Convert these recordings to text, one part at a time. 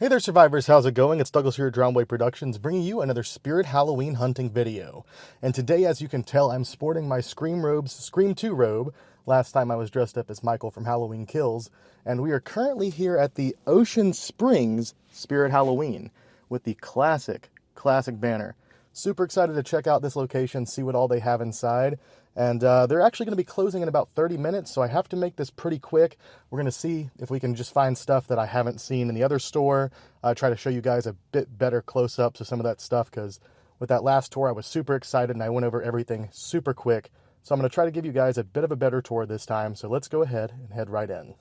Hey there, survivors. How's it going? It's Douglas here at Drownway Productions, bringing you another Spirit Halloween hunting video. And today, as you can tell, I'm sporting my Scream 2 robe. Last time I was dressed up as Michael from Halloween Kills. And we are currently here at the Ocean Springs Spirit Halloween with the classic banner. Super excited to check out this location, see what all they have inside. And they're actually going to be closing in about 30 minutes, so I have to make this pretty quick. We're going to see if we can just find stuff that I haven't seen in the other store. Try to show you guys a bit better close-ups of some of that stuff, because with that last tour, I was super excited and I went over everything super quick. So I'm going to try to give you guys a bit of a better tour this time, so let's go ahead and head right in.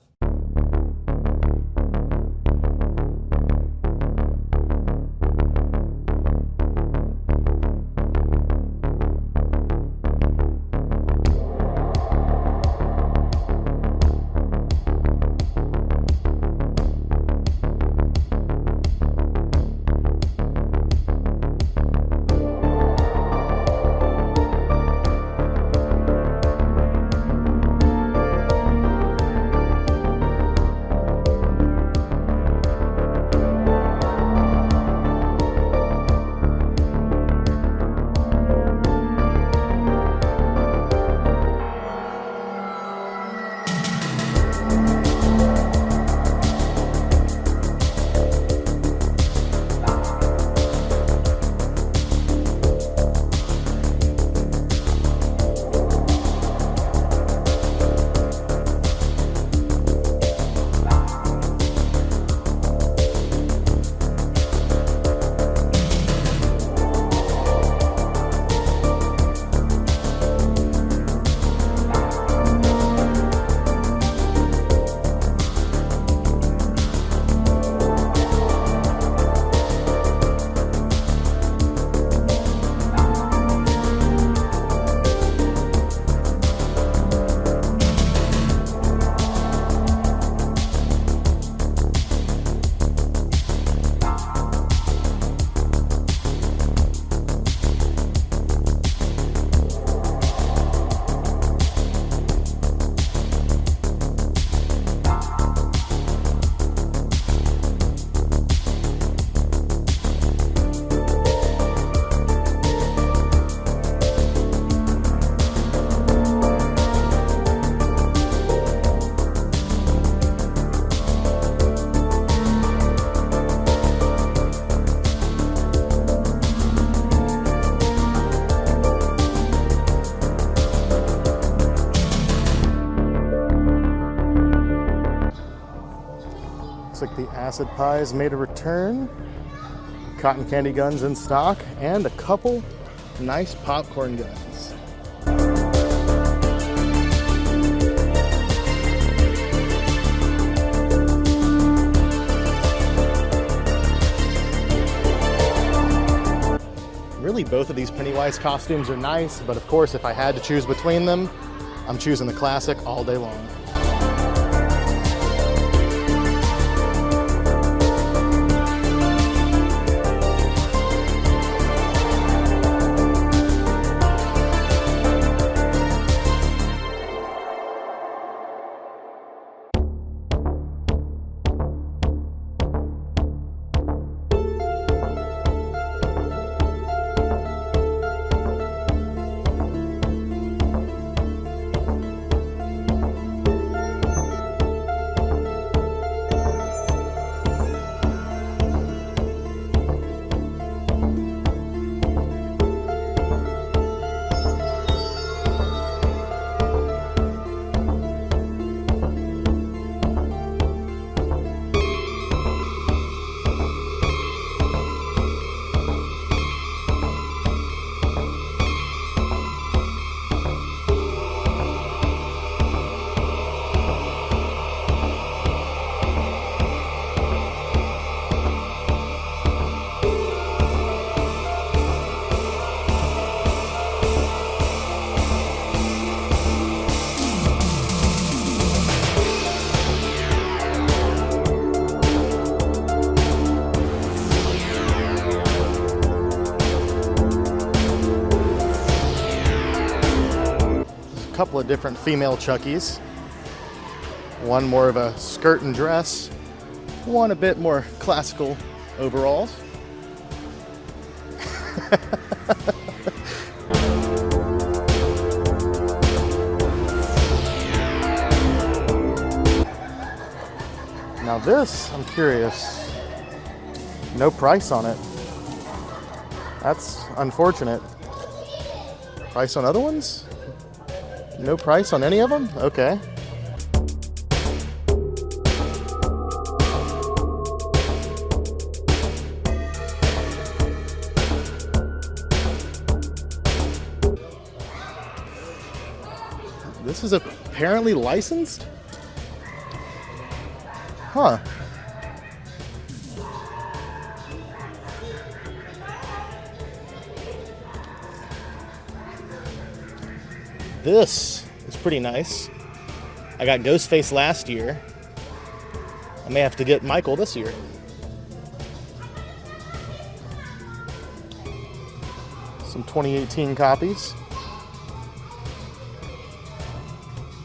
Like the acid pies made a return, cotton candy guns in stock, and a couple nice popcorn guns. Really, both of these Pennywise costumes are nice, but of course, if I had to choose between them, I'm choosing the classic all day long. Couple of different female Chuckies. One more of a skirt and dress, one a bit more classical overalls. Now this, I'm curious. No price on it. That's unfortunate. Price on other ones? No price on any of them? Okay. This is apparently licensed? Huh. This is pretty nice. I got Ghostface last year. I may have to get Michael this year. Some 2018 copies.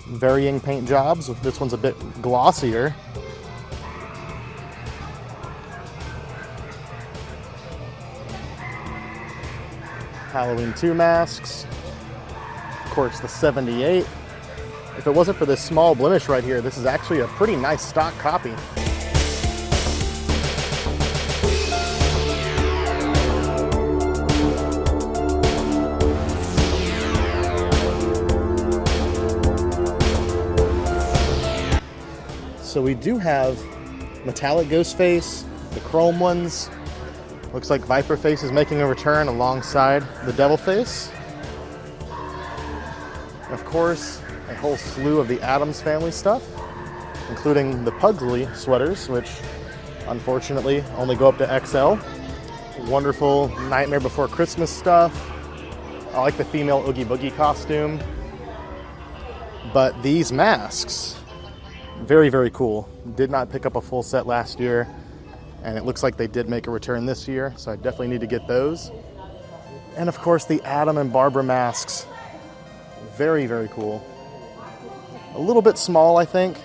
Varying paint jobs. This one's a bit glossier. Halloween 2 masks. Of course, the 78. If it wasn't for this small blemish right here, this is actually a pretty nice stock copy. So we do have metallic Ghostface, the chrome ones. Looks like Viper Face is making a return alongside the Devil Face. And of course, a whole slew of the Addams Family stuff, including the Pugsley sweaters, which unfortunately only go up to XL. Wonderful Nightmare Before Christmas stuff. I like the female Oogie Boogie costume. But these masks, very, very cool. Did not pick up a full set last year, and it looks like they did make a return this year, so I definitely need to get those. And of course, the Adam and Barbara masks. Very, very cool. A little bit small, I think.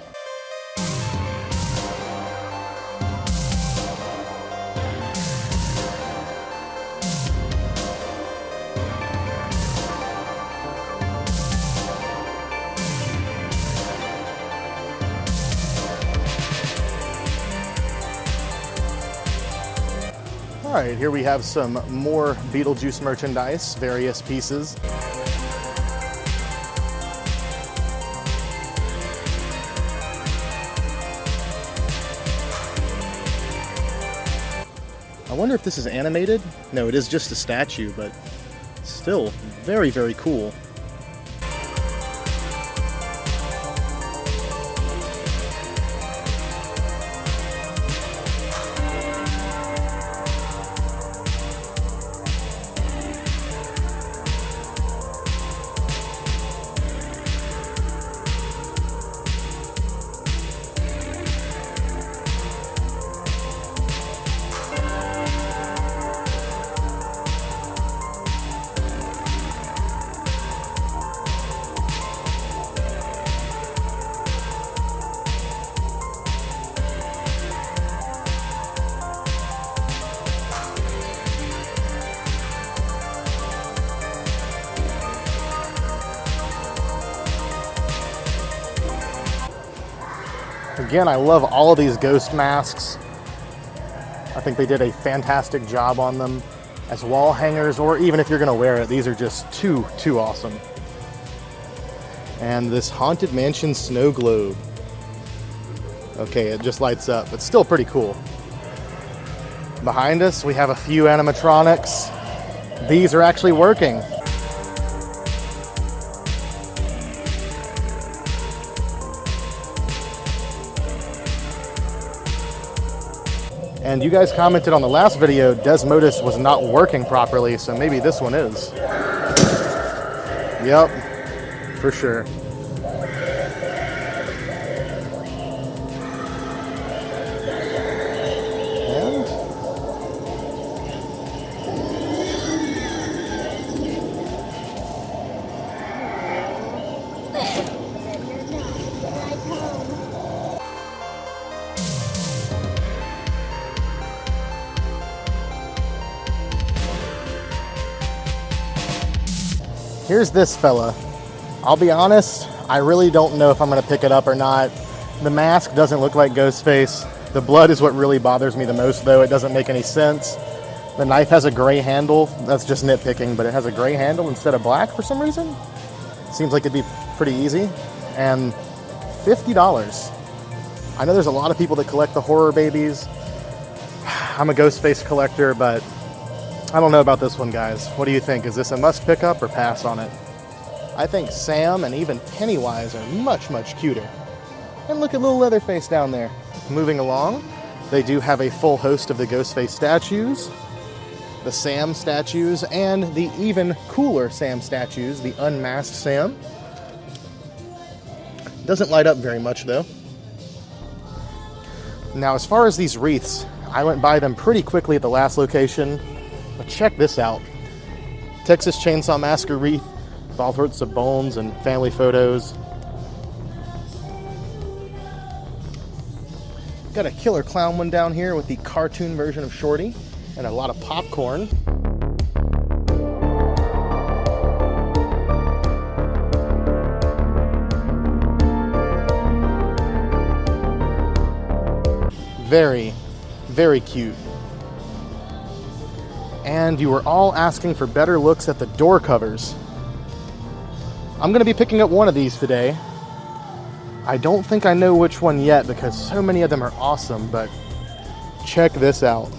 All right, here we have some more Beetlejuice merchandise, various pieces. I wonder if this is animated? No, it is just a statue, but still very, very cool. Again, I love all of these ghost masks. I think they did a fantastic job on them as wall hangers, or even if you're gonna wear it, these are just too awesome. And this Haunted Mansion snow globe. Okay, it just lights up. It's still pretty cool. Behind us, we have a few animatronics. These are actually working. And you guys commented on the last video, Desmodus was not working properly, so maybe this one is. Yep, for sure. Here's this fella. I'll be honest, I really don't know if I'm gonna pick it up or not. The mask doesn't look like Ghostface. The blood is what really bothers me the most though. It doesn't make any sense. The knife has a gray handle. That's just nitpicking, but it has a gray handle instead of black for some reason. Seems like it'd be pretty easy. And $50. I know there's a lot of people that collect the horror babies. I'm a Ghostface collector, but I don't know about this one, guys. What do you think? Is this a must pick up or pass on it? I think Sam and even Pennywise are much, much cuter. And look at little Leatherface down there. Moving along, they do have a full host of the Ghostface statues, the Sam statues, and the even cooler Sam statues, the unmasked Sam. Doesn't light up very much though. Now, as far as these wreaths, I went by them pretty quickly at the last location, but check this out. Texas Chainsaw Massacre wreath with all sorts of bones and family photos. Got a killer clown one down here with the cartoon version of Shorty and a lot of popcorn. Very, very cute. And you were all asking for better looks at the door covers. I'm gonna be picking up one of these today. I don't think I know which one yet because so many of them are awesome, but check this out.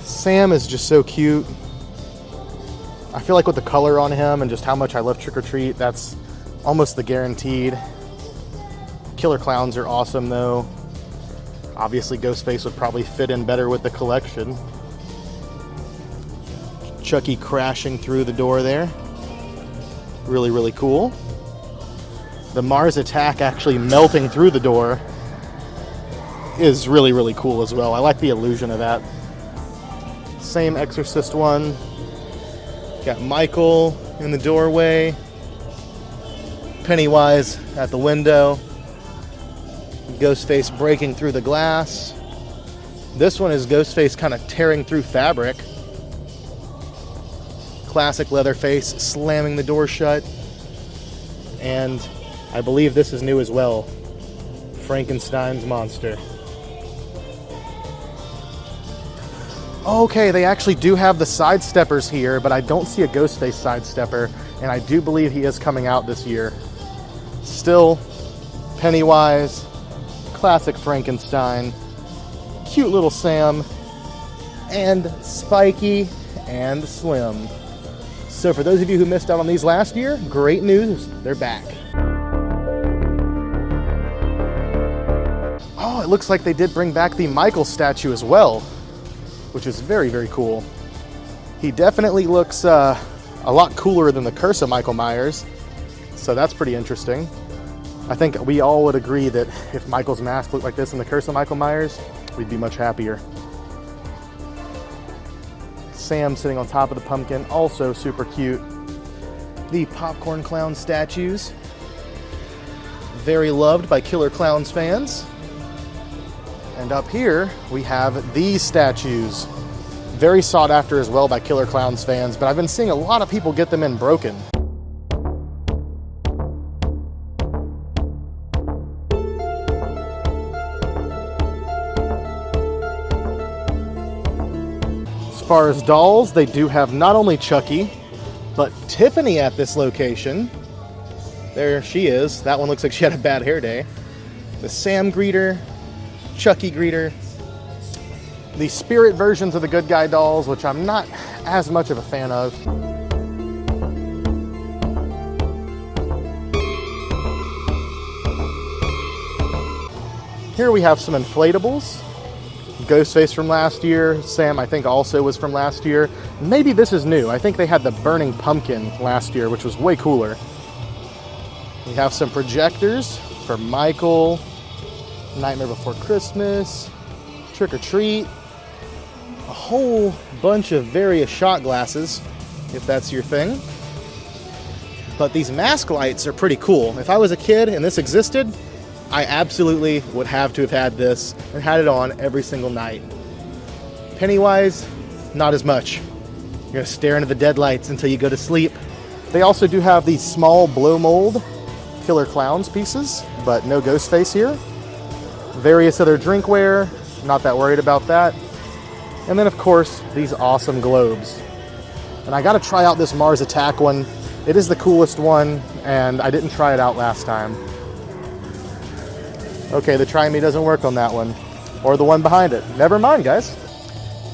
Sam is just so cute. I feel like with the color on him and just how much I love Trick or Treat, that's almost the guaranteed. Killer clowns are awesome though. Obviously Ghostface would probably fit in better with the collection. Chucky crashing through the door there. Really, really cool. The Mars attack actually melting through the door is really, really cool as well. I like the illusion of that. Same Exorcist one. Got Michael in the doorway. Pennywise at the window. Ghostface breaking through the glass. This one is Ghostface kind of tearing through fabric. Classic Leatherface slamming the door shut. And I believe this is new as well. Frankenstein's monster. Okay, they actually do have the sidesteppers here, but I don't see a Ghostface sidestepper, and I do believe he is coming out this year. Still, Pennywise, classic Frankenstein, cute little Sam, and Spiky and Slim. So for those of you who missed out on these last year, great news, they're back. Oh, it looks like they did bring back the Michael statue as well, which is very, very cool. He definitely looks a lot cooler than the Curse of Michael Myers, so that's pretty interesting. I think we all would agree that if Michael's mask looked like this in the Curse of Michael Myers, we'd be much happier. Sam sitting on top of the pumpkin, also super cute. The popcorn clown statues, very loved by Killer Clowns fans. And up here, we have these statues, very sought after as well by Killer Clowns fans, but I've been seeing a lot of people get them in broken. As far as dolls, they do have not only Chucky, but Tiffany at this location. There she is. That one looks like she had a bad hair day. The Sam greeter, Chucky greeter, the spirit versions of the good guy dolls, which I'm not as much of a fan of. Here we have some inflatables. Ghostface from last year. Sam, I think, also was from last year. Maybe this is new. I think they had the burning pumpkin last year, which was way cooler. We have some projectors for Michael, Nightmare Before Christmas, Trick or Treat, a whole bunch of various shot glasses, if that's your thing. But these mask lights are pretty cool. If I was a kid and this existed, I absolutely would have to have had this and had it on every single night. Pennywise, not as much. You're gonna stare into the deadlights until you go to sleep. They also do have these small blow mold Killer Clowns pieces, but no Ghostface here. Various other drinkware, not that worried about that. And then of course, these awesome globes. And I gotta try out this Mars Attack one. It is the coolest one, and I didn't try it out last time. Okay, the Try Me doesn't work on that one. Or the one behind it. Never mind, guys.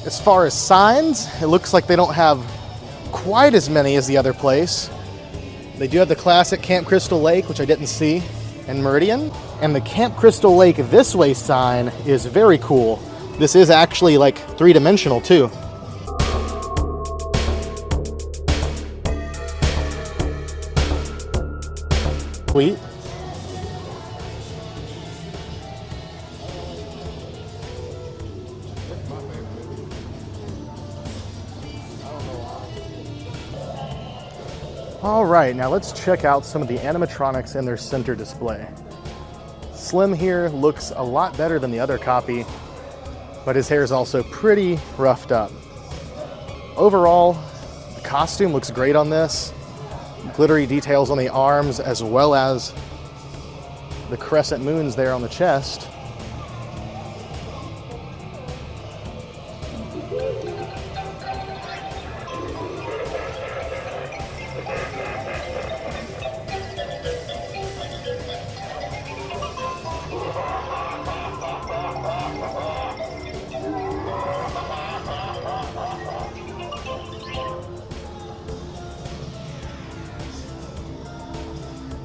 As far as signs, it looks like they don't have quite as many as the other place. They do have the classic Camp Crystal Lake, which I didn't see, and Meridian. And the Camp Crystal Lake This Way sign is very cool. This is actually like three-dimensional too. Sweet. All right, now let's check out some of the animatronics in their center display. Slim here looks a lot better than the other copy, but his hair is also pretty roughed up. Overall, the costume looks great on this. Glittery details on the arms, as well as the crescent moons there on the chest.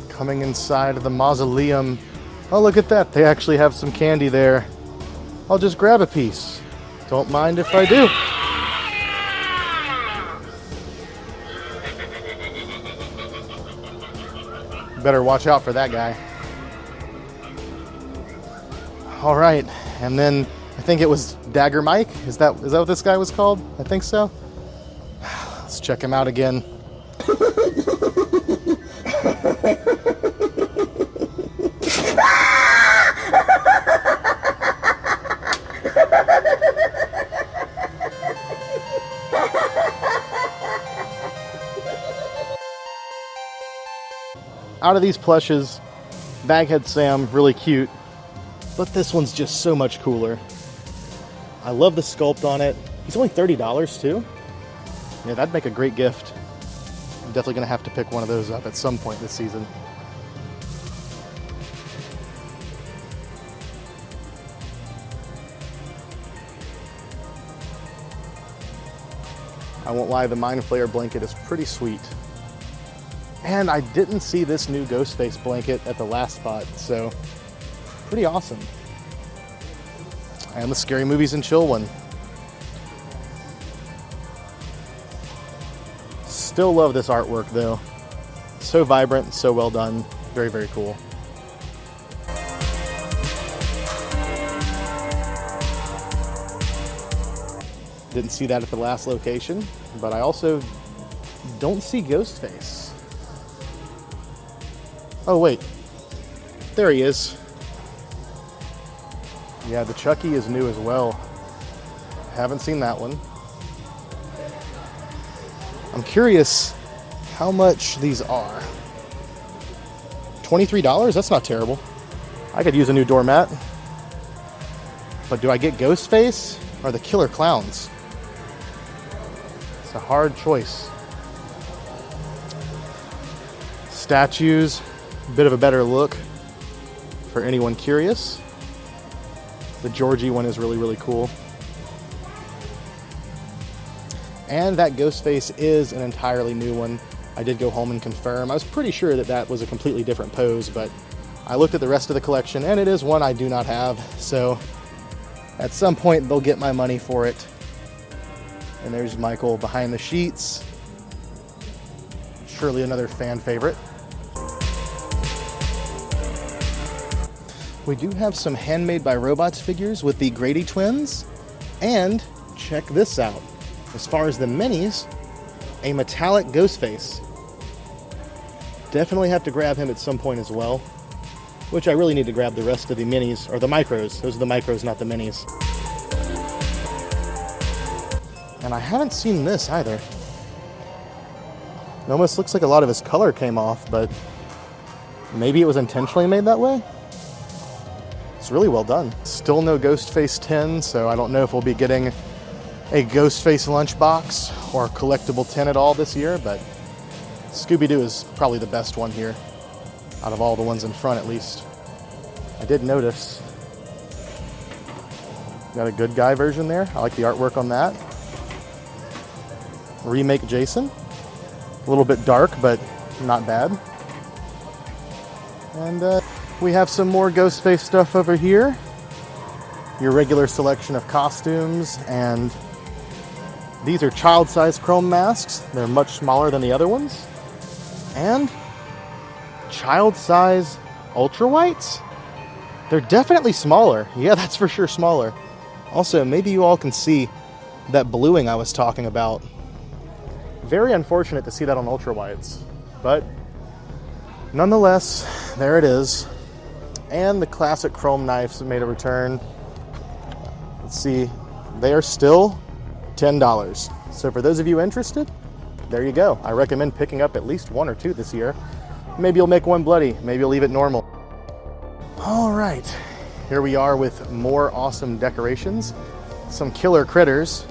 Coming inside of the mausoleum. Oh, look at that. They actually have some candy there. I'll just grab a piece. Don't mind if I do. Better watch out for that guy. All right, and then I think it was Dagger Mike. Is that what this guy was called? I think so. Let's check him out again. Out of these plushes, Baghead Sam, really cute, but this one's just so much cooler. I love the sculpt on it. He's only $30 too. Yeah, that'd make a great gift. I'm definitely gonna have to pick one of those up at some point this season. I won't lie, the Mind Flayer blanket is pretty sweet. And I didn't see this new Ghostface blanket at the last spot, so pretty awesome. And the Scary Movies and Chill one. Still love this artwork though. So vibrant, so well done. Very, very cool. Didn't see that at the last location, but I also don't see Ghostface. Oh wait, there he is. Yeah, the Chucky is new as well. Haven't seen that one. I'm curious how much these are. $23? That's not terrible. I could use a new doormat. But do I get Ghostface or the Killer Clowns? It's a hard choice. Statues, a bit of a better look for anyone curious. The Georgie one is really, really cool. And that Ghostface is an entirely new one. I did go home and confirm. I was pretty sure that that was a completely different pose, but I looked at the rest of the collection and it is one I do not have. So at some point they'll get my money for it. And there's Michael behind the sheets. Surely another fan favorite. We do have some Handmade by Robots figures with the Grady twins. And check this out. As far as the minis, a metallic Ghostface. Definitely have to grab him at some point as well. Which I really need to grab the rest of the minis, or the micros. Those are the micros, not the minis. And I haven't seen this either. It almost looks like a lot of his color came off, but maybe it was intentionally made that way. It's really well done. Still no Ghostface 10, so I don't know if we'll be getting a Ghostface lunchbox or collectible 10 at all this year, but Scooby-Doo is probably the best one here, out of all the ones in front at least. I did notice. Got a good guy version there. I like the artwork on that. Remake Jason. A little bit dark, but not bad. And we have some more Ghostface stuff over here. Your regular selection of costumes, and these are child-size chrome masks. They're much smaller than the other ones. And child-size ultra whites. They're definitely smaller. Yeah, that's for sure smaller. Also, maybe you all can see that bluing I was talking about. Very unfortunate to see that on ultra whites, but nonetheless, there it is. And the classic chrome knives have made a return. Let's see, they are still $10. So for those of you interested, there you go. I recommend picking up at least one or two this year. Maybe you'll make one bloody, maybe you'll leave it normal. All right, here we are with more awesome decorations. Some killer critters.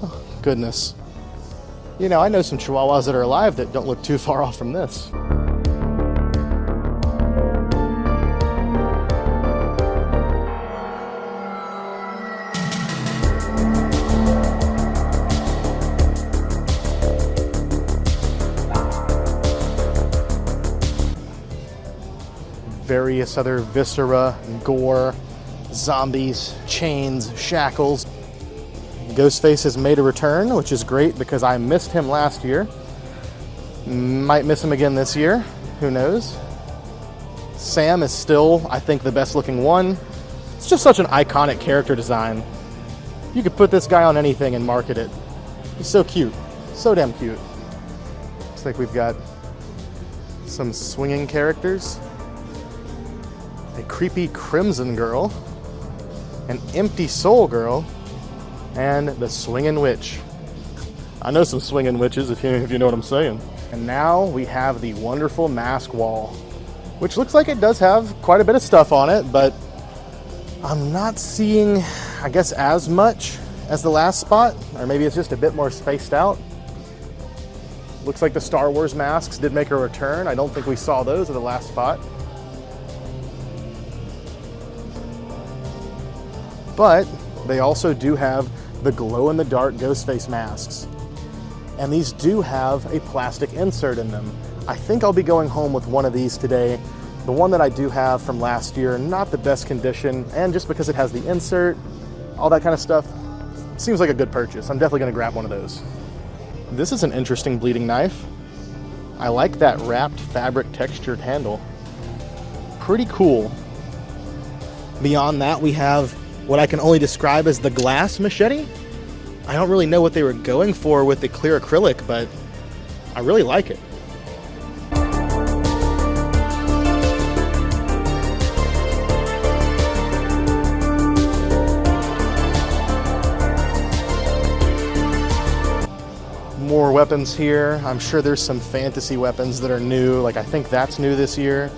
Oh, goodness. You know, I know some Chihuahuas that are alive that don't look too far off from this. Various other viscera, gore, zombies, chains, shackles. Ghostface has made a return, which is great because I missed him last year. Might miss him again this year, who knows. Sam is still, I think, the best looking one. It's just such an iconic character design. You could put this guy on anything and market it. He's so cute, so damn cute. Looks like we've got some swinging characters. A creepy crimson girl, an empty soul girl, and the swinging witch. I know some swinging witches, if you know what I'm saying. And now we have the wonderful mask wall, which looks like it does have quite a bit of stuff on it, but I'm not seeing, I guess, as much as the last spot, or maybe it's just a bit more spaced out. Looks like the Star Wars masks did make a return. I don't think we saw those at the last spot. But they also do have the glow-in-the-dark Ghostface masks. And these do have a plastic insert in them. I think I'll be going home with one of these today. The one that I do have from last year, not the best condition, and just because it has the insert, all that kind of stuff, seems like a good purchase. I'm definitely gonna grab one of those. This is an interesting bleeding knife. I like that wrapped fabric textured handle. Pretty cool. Beyond that, we have what I can only describe as the glass machete. I don't really know what they were going for with the clear acrylic, but I really like it. More weapons here. I'm sure there's some fantasy weapons that are new. Like, I think that's new this year.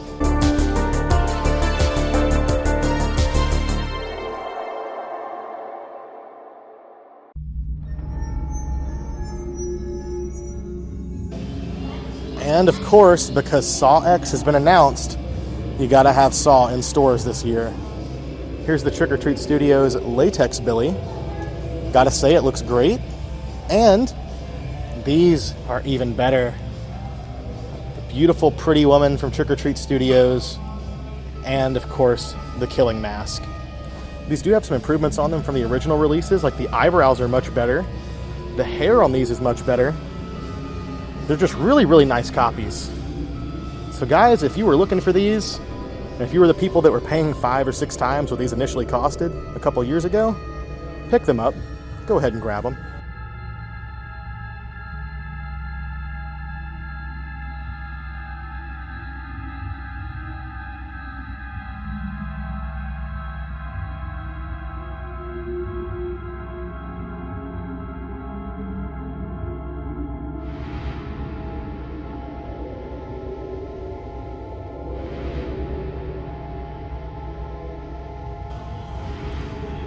And of course, because Saw X has been announced, you gotta have Saw in stores this year. Here's the Trick or Treat Studios Latex Billy. Gotta say, it looks great. And these are even better. The beautiful, pretty woman from Trick or Treat Studios. And of course, the Killing Mask. These do have some improvements on them from the original releases, like the eyebrows are much better. The hair on these is much better. They're just really, really nice copies. So guys, if you were looking for these, and if you were the people that were paying 5 or 6 times what these initially costed a couple years ago, pick them up. Go ahead and grab them.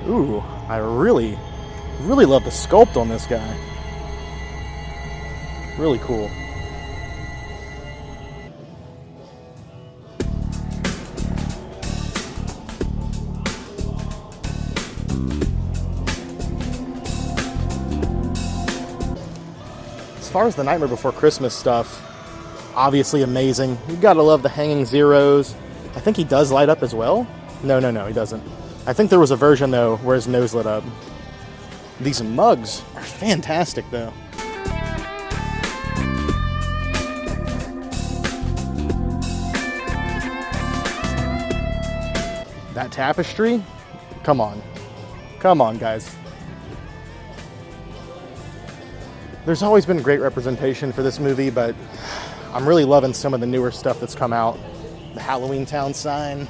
Ooh, I really love the sculpt on this guy. Really cool. As far as the Nightmare Before Christmas stuff, obviously amazing. You gotta love the hanging zeros. I think he does light up as well. No, he doesn't. I think there was a version though where his nose lit up. These mugs are fantastic though. That tapestry, come on guys. There's always been great representation for this movie, but I'm really loving some of the newer stuff that's come out. The Halloween Town sign,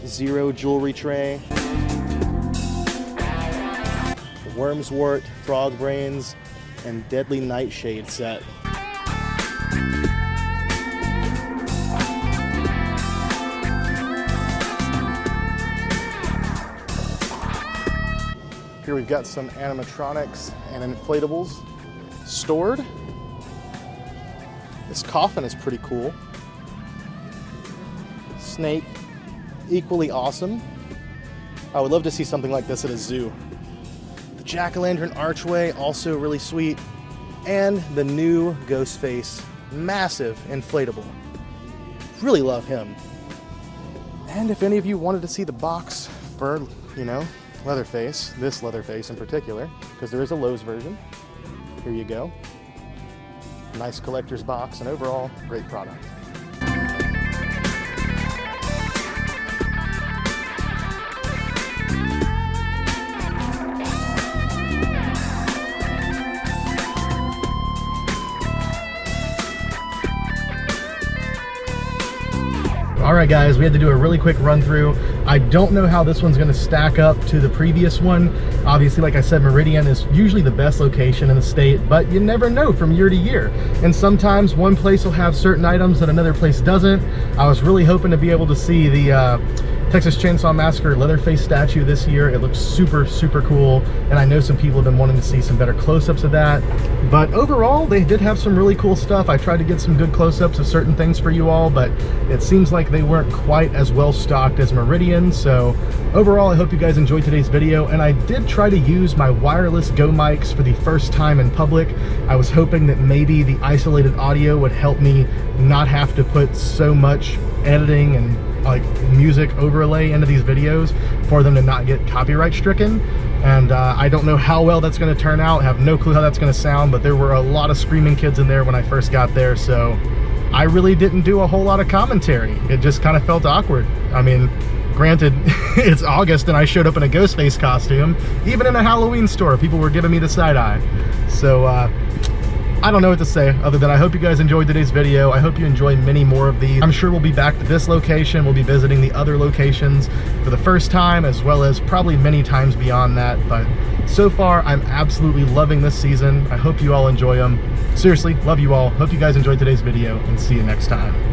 Zero jewelry tray, the Worm's Wart, Frog Brains, and Deadly Nightshade set. Here we've got some animatronics and inflatables stored. This coffin is pretty cool. Snake, equally awesome. I would love to see something like this at a zoo. The jack-o'-lantern archway, also really sweet. And the new Ghostface, massive inflatable. Really love him. And if any of you wanted to see the box for, you know, Leatherface, this Leatherface in particular, because there is a Lowe's version. Here you go. Nice collector's box, and overall, great product. Alright guys, we had to do a really quick run through. I don't know how this one's going to stack up to the previous one. Obviously, like I said, Meridian is usually the best location in the state, but you never know from year to year. And sometimes one place will have certain items that another place doesn't. I was really hoping to be able to see the Texas Chainsaw Massacre Leatherface statue this year. It looks super cool, and I know some people have been wanting to see some better close-ups of that. But overall, they did have some really cool stuff. I tried to get some good close-ups of certain things for you all, but it seems like they weren't quite as well stocked as Meridian. So overall, I hope you guys enjoyed today's video, and I did try to use my wireless Go mics for the first time in public. I was hoping that maybe the isolated audio would help me not have to put so much editing and like music overlay into these videos for them to not get copyright stricken. And I don't know how well that's going to turn out. I have no clue how that's going to sound, but there were a lot of screaming kids in there when I first got there, so I really didn't do a whole lot of commentary. It just kind of felt awkward. I mean, granted, it's August and I showed up in a Ghostface costume. Even in a Halloween store, people were giving me the side eye. So I don't know what to say other than I hope you guys enjoyed today's video. I hope you enjoy many more of these. I'm sure we'll be back to this location. We'll be visiting the other locations for the first time, as well as probably many times beyond that. But so far, I'm absolutely loving this season. I hope you all enjoy them. Seriously, love you all. Hope you guys enjoyed today's video, and see you next time.